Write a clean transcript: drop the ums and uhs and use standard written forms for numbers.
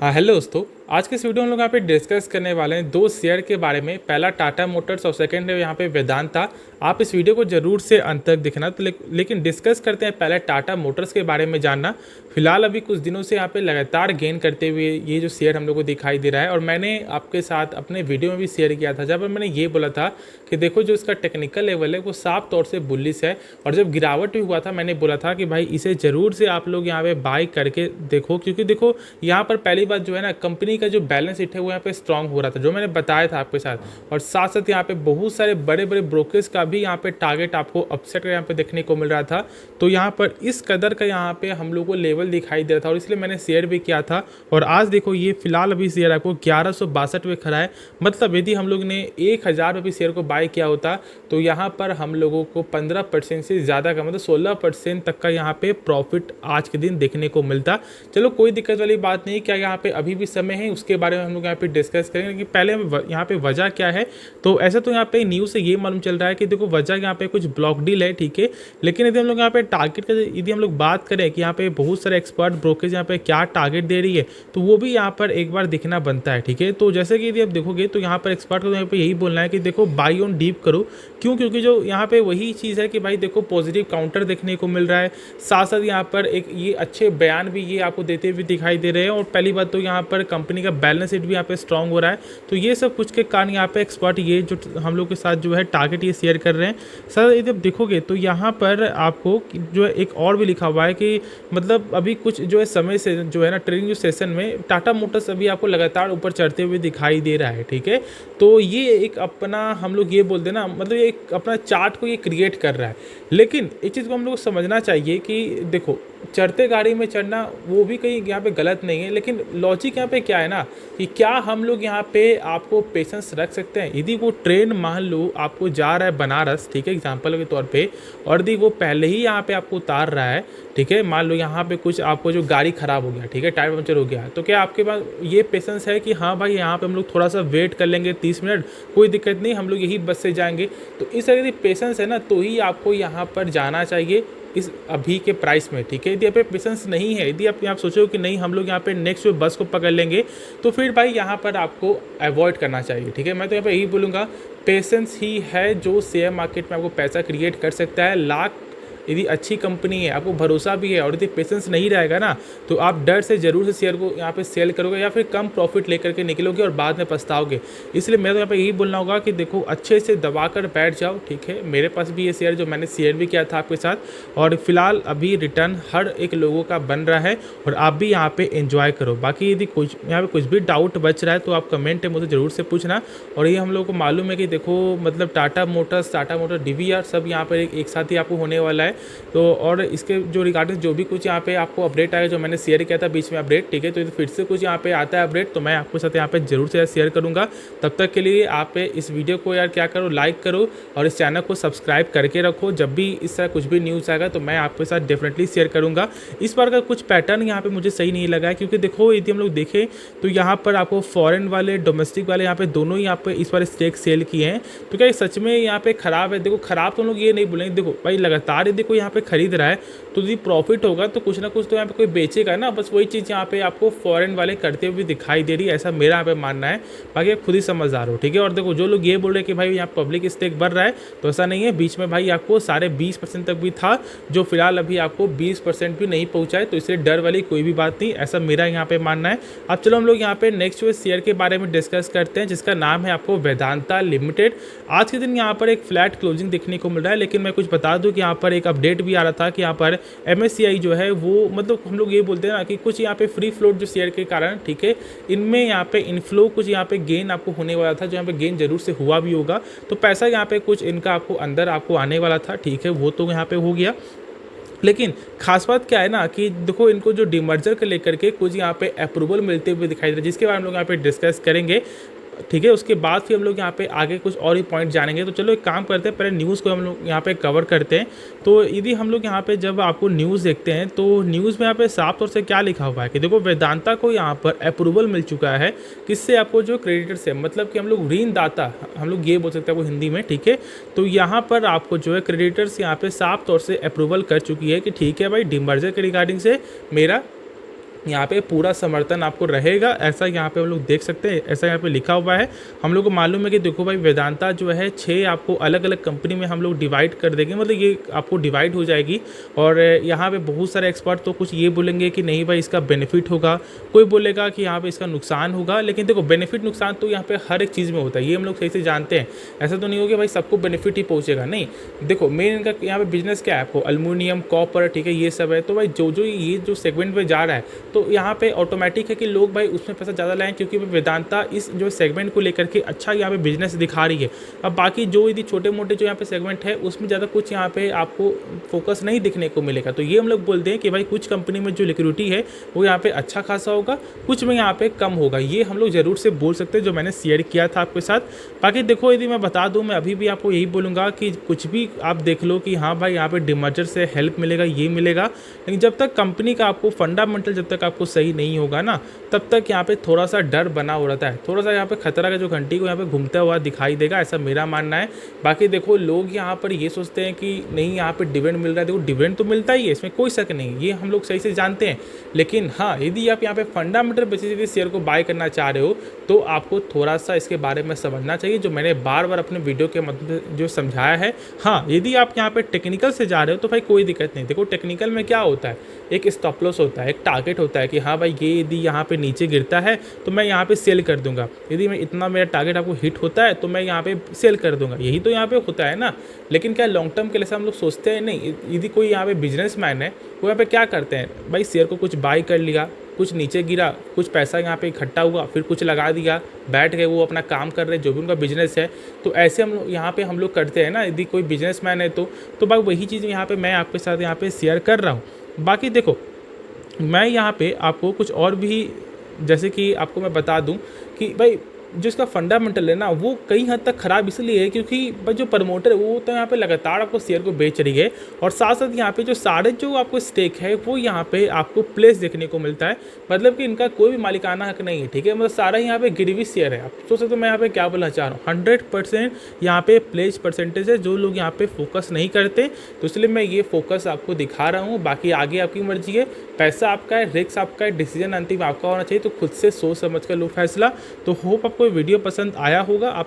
हाँ हेलो दोस्तों। आज के इस वीडियो में हम लोग यहाँ पे डिस्कस करने वाले हैं दो शेयर के बारे में। पहला टाटा मोटर्स और सेकंड है यहाँ पे वेदांता। आप इस वीडियो को जरूर से अंत तक देखना। तो लेकिन डिस्कस करते हैं पहले टाटा मोटर्स के बारे में जानना। फिलहाल अभी कुछ दिनों से यहाँ पे लगातार गेन करते हुए ये जो शेयर हम लोग को दिखाई दे रहा है, और मैंने आपके साथ अपने वीडियो में भी शेयर किया था, जहाँ पर मैंने ये बोला था कि देखो जो इसका टेक्निकल लेवल है वो साफ तौर से बुलिश है। और जब गिरावट भी हुआ था मैंने बोला था कि भाई इसे ज़रूर से आप लोग यहाँ पे बाई करके देखो, क्योंकि देखो यहाँ पर पहली बात जो है ना, कंपनी का जो बैलेंस शीट है वो यहाँ पे स्ट्रांग हो रहा था, जो मैंने बताया था आपके साथ। और साथ साथ यहाँ पे बहुत सारे बड़े बड़े ब्रोकर्स का भी यहाँ पे टारगेट आपको अपसेट यहाँ पे देखने को मिल रहा था। तो यहाँ पर इस कदर का यहाँ पे हम लोग को लेवल दिखाई दे रहा था, और इसलिए मैंने शेयर भी किया था। और आज देखो ये फिलहाल अभी शेयर आपको 1162 पे खड़ा है। मतलब यदि हम लोग ने 1000 रुपये शेयर को बाय किया होता तो यहाँ पर हम लोगों को 15% से ज़्यादा का, मतलब 16% तक का यहाँ पे प्रॉफिट आज के दिन देखने को मिलता। चलो कोई दिक्कत वाली बात नहीं। क्या यहाँ पे अभी भी समय है, उसके बारे में हम लोग यहाँ पे डिस्कस करेंगे कि पहले यहाँ पे वजह क्या है। तो ऐसा तो यहाँ पे न्यूज़ से ये मालूम चल रहा है कि देखो वजह यहाँ पे कुछ ब्लॉक डील है, ठीक है। लेकिन यदि हम लोग यहाँ पे टारगेट का यदि हम लोग बात करें कि यहाँ पे बहुत सारे एक्सपर्ट ब्रोकरेज यहाँ पे क्या टारगेट दे रही है, तो वो भी यहाँ पर एक बार दिखना बनता है, ठीक है। तो जैसे कि यदि आप देखोगे तो यहाँ पर एक्सपर्ट को यहाँ पे यही बोलना है कि देखो बाई ऑन डीप करो। क्यों? क्योंकि जो यहाँ पे वही चीज़ है कि भाई देखो पॉजिटिव काउंटर देखने को मिल रहा है। साथ साथ यहाँ पर एक ये अच्छे बयान भी ये आपको देते हुए दिखाई दे रहे हैं। और पहली बात तो यहाँ पर कंपनी का बैलेंस शीट भी यहाँ पे स्ट्रांग हो रहा है। तो ये सब कुछ के कारण यहाँ पे एक्सपर्ट ये जो हम लोग के साथ जो है टारगेट ये शेयर कर रहे हैं। सर यदि आप देखोगे तो यहाँ पर आपको जो है एक और भी लिखा हुआ है कि मतलब अभी कुछ जो है समय से जो है ना ट्रेडिंग जो सेशन में टाटा मोटर्स अभी आपको लगातार ऊपर चढ़ते हुए दिखाई दे रहा है, ठीक है। तो ये एक अपना हम लोग ये बोलते हैं ना, मतलब ये एक अपना चार्ट को ये क्रिएट कर रहा है। लेकिन इस चीज़ को हम लोग को समझना चाहिए कि देखो चढ़ते गाड़ी में चढ़ना वो भी कहीं यहाँ पे गलत नहीं है, लेकिन लॉजिक यहाँ पे क्या है ना कि क्या हम लोग यहाँ पे आपको पेशेंस रख सकते हैं। यदि वो ट्रेन मान लो आपको जा रहा है बनारस, ठीक है, एग्जांपल के तौर पे, और यदि वो पहले ही यहाँ पे आपको उतार रहा है, ठीक है, मान लो यहाँ पे कुछ आपको जो गाड़ी खराब हो गया, ठीक है, टायर पंचर हो गया, तो क्या आपके पास ये पेशेंस है कि हाँ भाई यहाँ पे हम लोग थोड़ा सा वेट कर लेंगे 30 मिनट, कोई दिक्कत नहीं, हम लोग यही बस से जाएंगे। तो इस तरह की पेशेंस है ना, तो ही आपको यहाँ पर जाना चाहिए इस अभी के प्राइस में, ठीक है। यदि आप पे पेशेंस नहीं है, यदि आप सोचो कि नहीं हम लोग यहाँ पे नेक्स्ट बस को पकड़ लेंगे, तो फिर भाई यहाँ पर आपको अवॉइड करना चाहिए, ठीक है। मैं तो यहाँ पे यही बोलूँगा, पेशेंस ही है जो शेयर मार्केट में आपको पैसा क्रिएट कर सकता है। लाख यदि अच्छी कंपनी है, आपको भरोसा भी है, और यदि पेशेंस नहीं रहेगा ना, तो आप डर से ज़रूर से शेयर को यहाँ पे सेल करोगे या फिर कम प्रॉफिट लेकर के निकलोगे और बाद में पछताओगे। इसलिए मैं तो यहाँ पे यही बोलना होगा कि देखो अच्छे से दबा कर बैठ जाओ, ठीक है। मेरे पास भी ये शेयर जो मैंने शेयर भी किया था आपके साथ, और फिलहाल अभी रिटर्न हर एक लोगों का बन रहा है, और आप भी यहाँ पे एंजॉय करो। बाकी यदि कुछ यहाँ पे कुछ भी डाउट बच रहा है तो आप कमेंट में मुझे ज़रूर से पूछना। और ये हम लोग को मालूम है कि देखो मतलब टाटा मोटर्स DVR सब यहाँ पर एक साथ ही आपको होने वाला है। तो और इसके जो रिगार्डिंग जो भी कुछ यहाँ पे आपको अपडेट आएगा, जो मैंने शेयर किया था बीच में अपडेट, ठीक है, तो फिर से कुछ यहाँ पे आता है अपडेट तो मैं आपके साथ यहाँ पे जरूर से शेयर करूँगा। तब तक के लिए आप इस वीडियो को यार क्या करो, लाइक करो, और इस चैनल को सब्सक्राइब करके रखो। जब भी इस तरह कुछ भी न्यूज़ आएगा तो मैं आपके साथ डेफिनेटली शेयर करूँगा। इस बार का कुछ पैटर्न यहाँ पे मुझे सही नहीं लगा है, क्योंकि देखो यदि हम लोग देखें तो यहाँ पर आपको फॉरेन वाले डोमेस्टिक वाले यहाँ पे दोनों ही यहाँ पे इस बार स्टेक सेल किए हैं। तो क्या सच में यहाँ पे खराब है? देखो खराब तो हम लोग ये नहीं बोलेंगे। देखो भाई लगातार यदि कोई यहाँ पे खरीद रहा है तो यदि प्रॉफिट होगा तो कुछ ना कुछ तो यहाँ पे कोई बेचेगा ना। बस वही चीज़ यहाँ पे आपको फॉरेन वाले करते हुए दिखाई दे रही है, ऐसा मेरा यहाँ पे मानना है। बाकी आप खुद ही समझदार हो, ठीक है। और देखो जो लोग ये बोल रहे हैं कि भाई यहाँ पब्लिक स्टेक बढ़ रहा है, तो ऐसा नहीं है। बीच में भाई आपको 20% तक भी था, जो फिलहाल अभी आपको 20% भी नहीं पहुँचा है, तो इसलिए डर वाली कोई भी बात नहीं, ऐसा मेरा यहाँ पे मानना है। अब चलो हम लोग यहाँ पे नेक्स्ट शेयर के बारे में डिस्कस करते हैं, जिसका नाम है आपको वेदांता लिमिटेड। आज के दिन यहाँ पर एक फ्लैट क्लोजिंग देखने को मिल रहा है, लेकिन मैं कुछ बता दूं कि यहाँ पर एक अपडेट भी आ रहा था कि यहाँ पर MSCI जो है वो, मतलब हम लोग ये बोलते हैं ना कि कुछ यहाँ पे फ्री फ्लोट जो शेयर के कारण, ठीक है, इनमें यहाँ पे इनफ्लो कुछ यहाँ पे गेन आपको होने वाला था, जो यहाँ पे गेन जरूर से हुआ भी होगा। तो पैसा यहाँ पे कुछ इनका आपको अंदर आपको आने वाला था, ठीक है, वो तो यहाँ पे हो गया। लेकिन खास बात क्या है ना कि देखो इनको जो डीमर्जर को लेकर के कुछ यहाँ पे अप्रूवल मिलते हुए दिखाई दे रहा है, जिसके बारे में हम लोग यहाँ पे डिस्कस करेंगे, ठीक है। उसके बाद फिर हम लोग यहाँ पे आगे कुछ और ही पॉइंट जानेंगे। तो चलो एक काम करते हैं, पहले न्यूज़ को हम लोग यहाँ पे कवर करते हैं। तो यदि हम लोग यहाँ पे जब आपको न्यूज़ देखते हैं तो न्यूज़ में यहाँ पे साफ तौर से क्या लिखा हुआ है कि देखो वेदांता को यहाँ पर अप्रूवल मिल चुका है, किससे? आपको जो क्रेडिटर्स है, मतलब कि हम लोग ऋणदाता, हम लोग ये बोल सकते हैं वो हिंदी में, ठीक है। तो यहाँ पर आपको जो है क्रेडिटर्स यहाँ पे साफ तौर से अप्रूवल कर चुकी है कि ठीक है भाई डीमर्जर के रिगार्डिंग से मेरा यहाँ पे पूरा समर्थन आपको रहेगा, ऐसा यहाँ पे हम लोग देख सकते हैं, ऐसा यहाँ पे लिखा हुआ है। हम लोग को मालूम है कि देखो भाई वेदांता जो है 6 आपको अलग अलग कंपनी में हम लोग डिवाइड कर देंगे, मतलब ये आपको डिवाइड हो जाएगी। और यहाँ पे बहुत सारे एक्सपर्ट तो कुछ ये बोलेंगे कि नहीं भाई इसका बेनिफिट होगा, कोई बोलेगा कि यहाँ पे इसका नुकसान होगा। लेकिन देखो बेनिफिट नुकसान तो यहाँ पे हर एक चीज़ में होता है, ये हम लोग सही से जानते हैं। ऐसा तो नहीं हो कि भाई सबको बेनिफिट ही पहुँचेगा, नहीं। देखो मेन इनका यहाँ पे बिजनेस क्या है, आपको अल्मोनियम, कॉपर, ठीक है, ये सब है। तो भाई जो ये जो सेगमेंट में जा रहा है तो यहाँ पे ऑटोमेटिक है कि लोग भाई उसमें पैसा ज़्यादा लाएं, क्योंकि वेदांता इस जो सेगमेंट को लेकर के अच्छा यहाँ पे बिजनेस दिखा रही है। अब बाकी जो यदि छोटे मोटे जो यहाँ पे सेगमेंट है उसमें ज़्यादा कुछ यहाँ पे आपको फोकस नहीं दिखने को मिलेगा। तो ये हम लोग बोलते हैं कि भाई कुछ कंपनी में जो लिक्विडिटी है वो यहाँ पे अच्छा खासा होगा, कुछ में यहाँ पे कम होगा। ये हम लोग ज़रूर से बोल सकते हैं, जो मैंने शेयर किया था आपके साथ। बाकी देखो यदि मैं बता दूँ, मैं अभी भी आपको यही बोलूँगा कि कुछ भी आप देख लो कि हाँ भाई यहाँ पे डिमर्जर से हेल्प मिलेगा, ये मिलेगा, लेकिन जब तक कंपनी का आपको फंडामेंटल जब तक आपको सही नहीं होगा ना, तब तक यहाँ पे थोड़ा सा डर बना हो रहता है, थोड़ा सा यहाँ पे खतरा का जो घंटी को यहाँ पे घूमता हुआ दिखाई देगा, ऐसा मेरा मानना है। बाकी देखो लोग यहाँ पर ये सोचते हैं कि नहीं यहाँ पे डिविडेंड मिल रहा है, देखो डिविडेंड तो मिलता ही है, इसमें कोई शक नहीं, ये हम लोग सही से जानते हैं। लेकिन हाँ, यदि आप यहाँ पे फंडामेंटल बेसिस पे शेयर को बाय करना चाह रहे हो तो आपको थोड़ा सा इसके बारे में समझना चाहिए, जो मैंने बार बार अपने वीडियो के मतलब जो समझाया है। हाँ, यदि आप यहाँ पे टेक्निकल से जा रहे हो तो भाई कोई दिक्कत नहीं। देखो टेक्निकल में क्या होता है, एक स्टॉप लॉस होता है, एक टारगेट होता है कि हाँ भाई ये यदि यहाँ पे नीचे गिरता है तो मैं यहाँ पे सेल कर दूंगा, यदि मैं इतना मेरा टारगेट आपको हिट होता है तो मैं यहाँ पे सेल कर दूंगा, यही तो यहाँ पे होता है ना। लेकिन क्या लॉन्ग टर्म के लिए हम लोग सोचते हैं नहीं। यदि कोई यहाँ पे बिजनेसमैन है, वो यहाँ पे क्या करते हैं भाई, शेयर को कुछ बाई कर लिया, कुछ नीचे गिरा, कुछ पैसा यहाँ पे इकट्ठा हुआ, फिर कुछ लगा दिया, बैठ गए, वो अपना काम कर रहे हैं, जो भी उनका बिजनेस है। तो ऐसे हम लोग यहाँ पे हम लोग करते हैं ना, यदि कोई बिजनेसमैन है तो भाई वही चीज़ यहाँ पे मैं आपके साथ यहाँ पे शेयर कर रहा हूँ। बाकी देखो मैं यहाँ पे आपको कुछ और भी, जैसे कि आपको मैं बता दूं कि भाई जो इसका फंडामेंटल है ना, वो कई हद तक ख़राब इसलिए है क्योंकि भाई जो प्रमोटर है वो तो यहाँ पे लगातार आपको शेयर को बेच रही है, और साथ साथ यहाँ पे जो सारे जो आपको स्टेक है वो यहाँ पे आपको प्लेस देखने को मिलता है, मतलब कि इनका कोई भी मालिकाना हक नहीं है, ठीक है। मतलब सारा यहाँ पे गिरवी शेयर है। आप सोच सकते हो मैं यहाँ पे क्या बोलना चाह रहा हूँ, 100% यहाँ पे प्लेस परसेंटेज है, जो लोग यहाँ पे फोकस नहीं करते, तो इसलिए मैं ये फोकस आपको दिखा रहा हूँ। बाकी आगे आपकी मर्जी है, पैसा आपका है, रिस्क आपका है, डिसीजन अंतिम आपका होना चाहिए, तो खुद से सोच समझ कर लो फैसला। तो होप आपको वीडियो पसंद आया होगा। आप